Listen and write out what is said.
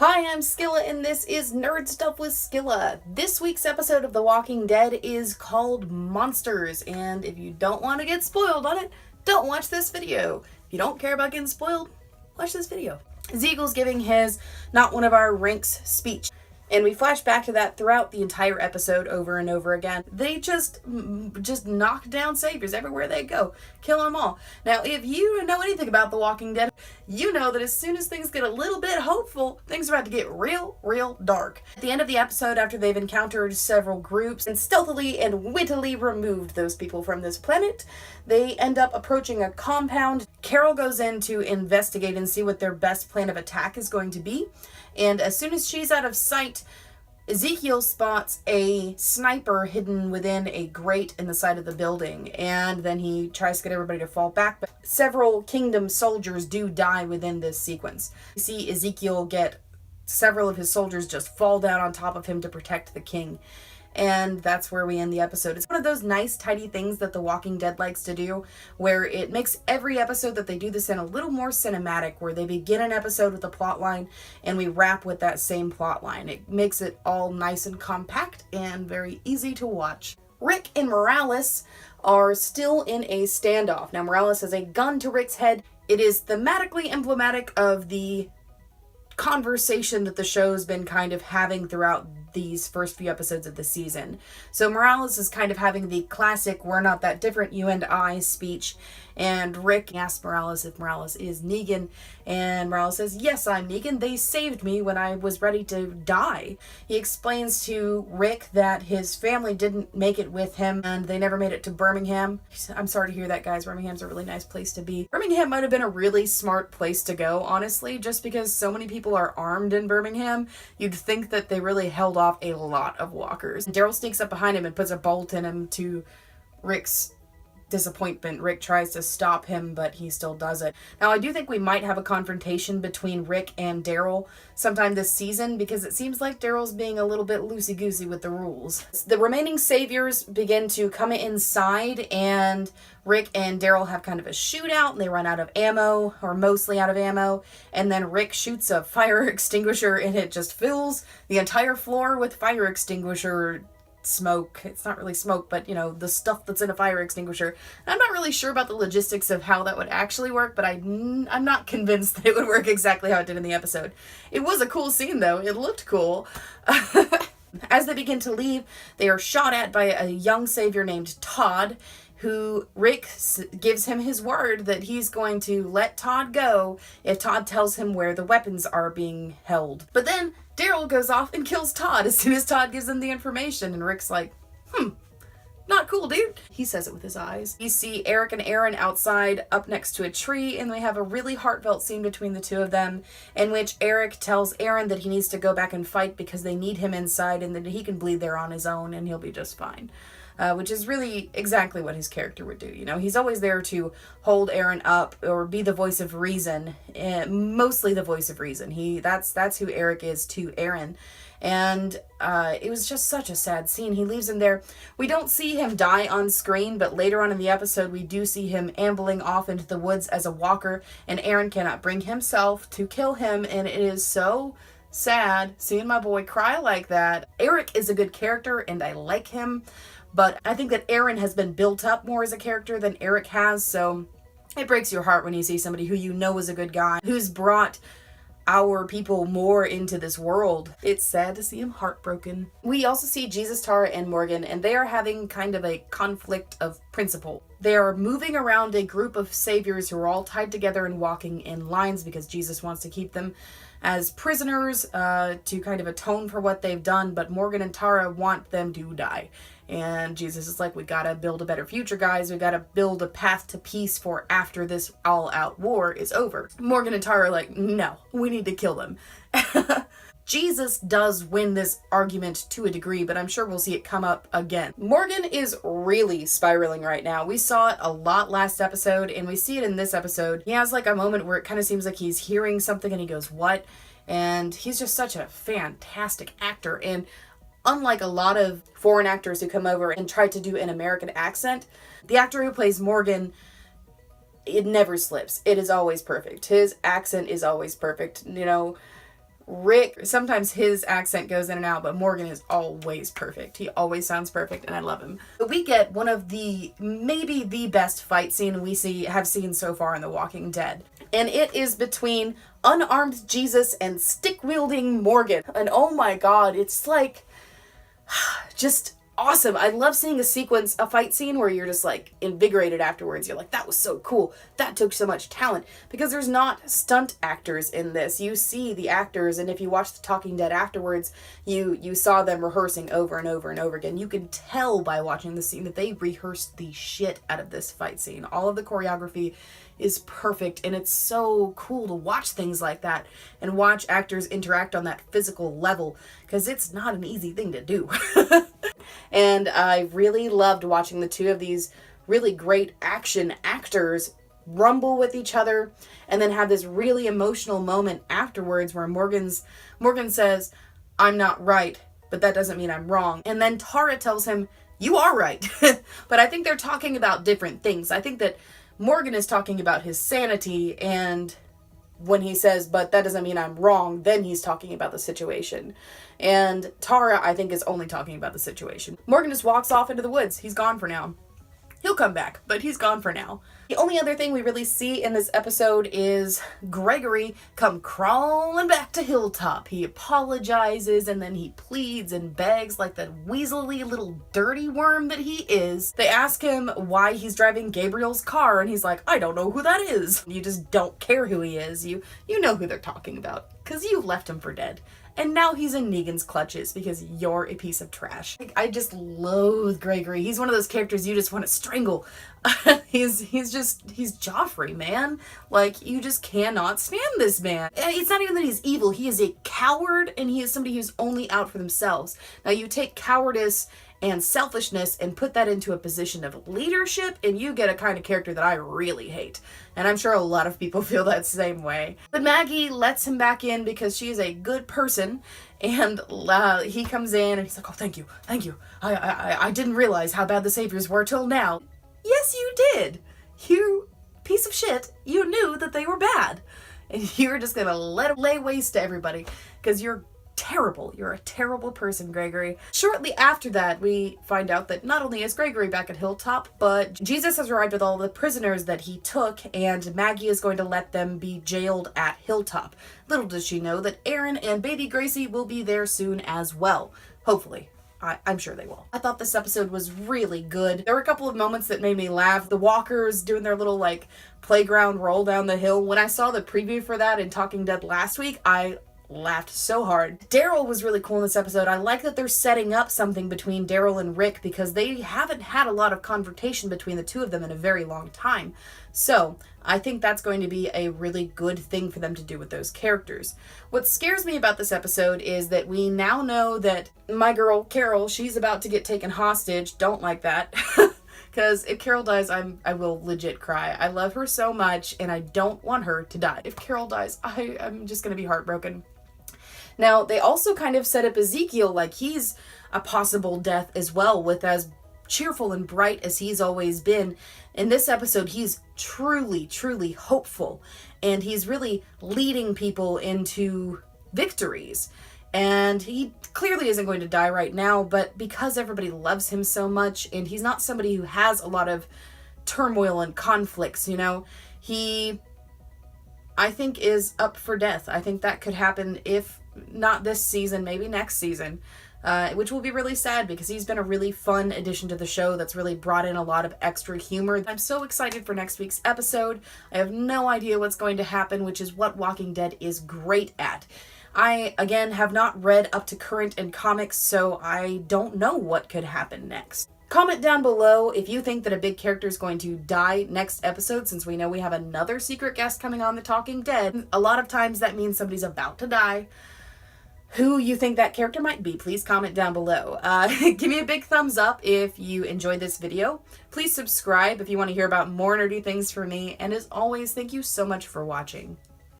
Hi, I'm Skilla, and this is Nerd Stuff with Skilla. This week's episode of The Walking Dead is called Monsters, and if you don't want to get spoiled on it, don't watch this video. If you don't care about getting spoiled, watch this video. Ezekiel's giving his Not One of Our Ranks speech, and we flash back to that throughout the entire episode over and over again. They just knock down saviors everywhere they go, kill them all. Now, if you know anything about The Walking Dead, you know that as soon as things get a little bit hopeful, things are about to get real dark. At the end of the episode, after they've encountered several groups and stealthily and wittily removed those people from this planet, they end up approaching a compound. Carol goes in to investigate and see what their best plan of attack is going to be. And as soon as she's out of sight, Ezekiel spots a sniper hidden within a grate in the side of the building, and then he tries to get everybody to fall back, but several Kingdom soldiers do die within this sequence. You see Ezekiel get several of his soldiers just fall down on top of him to protect the king. And that's where we end the episode. It's one of those nice, tidy things that The Walking Dead likes to do, where it makes every episode that they do this in a little more cinematic, where they begin an episode with a plot line and we wrap with that same plot line. It makes it all nice and compact and very easy to watch. Rick and Morales are still in a standoff. Now, Morales has a gun to Rick's head. It is thematically emblematic of the conversation that the show's been kind of having throughout these first few episodes of the season. So Morales is kind of having the classic "we're not that different, you and I" speech, and Rick asks Morales if Morales is Negan, and Morales says, "Yes, I'm Negan. They saved me when I was ready to die." He explains to Rick that his family didn't make it with him, and they never made it to Birmingham. I'm sorry to hear that, guys. Birmingham's a really nice place to be. Birmingham might have been a really smart place to go, honestly, just because so many people are armed in Birmingham. You'd think that they really held off a lot of walkers. Daryl sneaks up behind him and puts a bolt in him to Rick's disappointment. Rick tries to stop him, but he still does it. Now, I do think we might have a confrontation between Rick and Daryl sometime this season, because it seems like Daryl's being a little bit loosey-goosey with the rules. The remaining saviors begin to come inside, and Rick and Daryl have kind of a shootout, and they run out of ammo, or mostly out of ammo, and then Rick shoots a fire extinguisher, and it just fills the entire floor with fire extinguisher smoke. It's not really smoke, but you know, the stuff that's in a fire extinguisher. And I'm not really sure about the logistics of how that would actually work, but I'm not convinced that it would work exactly how it did in the episode. It was a cool scene though. It looked cool. As they begin to leave, they are shot at by a young savior named Todd, who Rick gives him his word that he's going to let Todd go if Todd tells him where the weapons are being held. But then Daryl goes off and kills Todd as soon as Todd gives him the information, and Rick's like, not cool, dude. He says it with his eyes. You see Eric and Aaron outside up next to a tree, and we have a really heartfelt scene between the two of them, in which Eric tells Aaron that he needs to go back and fight because they need him inside, and that he can bleed there on his own and he'll be just fine. Which is really exactly what his character would do. You know, he's always there to hold Aaron up or be the voice of reason, mostly the voice of reason. That's who Eric is to Aaron. And it was just such a sad scene. He leaves him there. We don't see him die on screen, but later on in the episode, we do see him ambling off into the woods as a walker, and Aaron cannot bring himself to kill him, and it is so sad seeing my boy cry like that. Eric is a good character, and I like him, but I think that Aaron has been built up more as a character than Eric has, so it breaks your heart when you see somebody who you know is a good guy, who's brought our people more into this world. It's sad to see him heartbroken. We also see Jesus, Tara, and Morgan, and they are having kind of a conflict of principle. They are moving around a group of saviors who are all tied together and walking in lines because Jesus wants to keep them as prisoners to kind of atone for what they've done, but Morgan and Tara want them to die. And Jesus is like, we gotta build a better future, guys. We gotta build a path to peace for after this all-out war is over. Morgan and Tara are like, no, we need to kill them. Jesus does win this argument to a degree, but I'm sure we'll see it come up again. Morgan is really spiraling right now. We saw it a lot last episode, and we see it in this episode. He has like a moment where it kind of seems like he's hearing something and he goes, what? And he's just such a fantastic actor. And unlike a lot of foreign actors who come over and try to do an American accent, the actor who plays Morgan, it never slips. It is always perfect. His accent is always perfect. You know, Rick, sometimes his accent goes in and out, but Morgan is always perfect. He always sounds perfect, and I love him. But we get one of the, maybe the best fight scene we have seen so far in The Walking Dead. And it is between unarmed Jesus and stick-wielding Morgan. And oh my god, it's like, just awesome. I love seeing a fight scene where you're just like invigorated afterwards. You're like, that was so cool. That took so much talent. Because there's not stunt actors in this. You see the actors, and if you watch The Talking Dead afterwards, you saw them rehearsing over and over and over again. You can tell by watching the scene that they rehearsed the shit out of this fight scene. All of the choreography is perfect, and it's so cool to watch things like that and watch actors interact on that physical level, because it's not an easy thing to do. And I really loved watching the two of these really great action actors rumble with each other and then have this really emotional moment afterwards where Morgan says, "I'm not right, but that doesn't mean I'm wrong." And then Tara tells him, "You are right." But I think they're talking about different things. I think that Morgan is talking about his sanity, and when he says, "but that doesn't mean I'm wrong," then he's talking about the situation. And Tara, I think, is only talking about the situation. Morgan just walks off into the woods. He's gone for now. He'll come back, but he's gone for now. The only other thing we really see in this episode is Gregory come crawling back to Hilltop. He apologizes, and then he pleads and begs like that weaselly little dirty worm that he is. They ask him why he's driving Gabriel's car, and he's like, "I don't know who that is." You just don't care who he is. You know who they're talking about, because you left him for dead. And now he's in Negan's clutches because you're a piece of trash. I just loathe Gregory. He's one of those characters you just want to strangle. He's Joffrey, man. Like, you just cannot stand this man. It's not even that he's evil. He is a coward, and he is somebody who's only out for themselves. Now, you take cowardice and selfishness and put that into a position of leadership, and you get a kind of character that I really hate. And I'm sure a lot of people feel that same way. But Maggie lets him back in because she is a good person, and he comes in and he's like, "Oh, thank you. I didn't realize how bad the Saviors were till now." Yes, you did. You piece of shit. You knew that they were bad. And you're just gonna let them lay waste to everybody because you're terrible. You're a terrible person, Gregory. Shortly after that, we find out that not only is Gregory back at Hilltop, but Jesus has arrived with all the prisoners that he took, and Maggie is going to let them be jailed at Hilltop. Little does she know that Aaron and baby Gracie will be there soon as well. Hopefully. I'm sure they will. I thought this episode was really good. There were a couple of moments that made me laugh. The walkers doing their little, like, playground roll down the hill. When I saw the preview for that in Talking Dead last week, I laughed so hard. Daryl was really cool in this episode. I like that they're setting up something between Daryl and Rick because they haven't had a lot of confrontation between the two of them in a very long time. So I think that's going to be a really good thing for them to do with those characters. What scares me about this episode is that we now know that my girl Carol, she's about to get taken hostage. Don't like that. Because if Carol dies, I will legit cry. I love her so much, and I don't want her to die. If Carol dies, I'm just going to be heartbroken. Now, they also kind of set up Ezekiel like he's a possible death as well, with as cheerful and bright as he's always been. In this episode, he's truly, truly hopeful, and he's really leading people into victories. And he clearly isn't going to die right now, but because everybody loves him so much, and he's not somebody who has a lot of turmoil and conflicts, you know, he, I think, is up for death. I think that could happen if not this season, maybe next season, which will be really sad because he's been a really fun addition to the show that's really brought in a lot of extra humor. I'm so excited for next week's episode. I have no idea what's going to happen, which is what Walking Dead is great at. I, again, have not read up to current in comics, so I don't know what could happen next. Comment down below if you think that a big character is going to die next episode, since we know we have another secret guest coming on The Talking Dead. A lot of times that means somebody's about to die. Who you think that character might be, please comment down below. Give me a big thumbs up if you enjoyed this video. Please subscribe if you want to hear about more nerdy things from me. And as always, thank you so much for watching.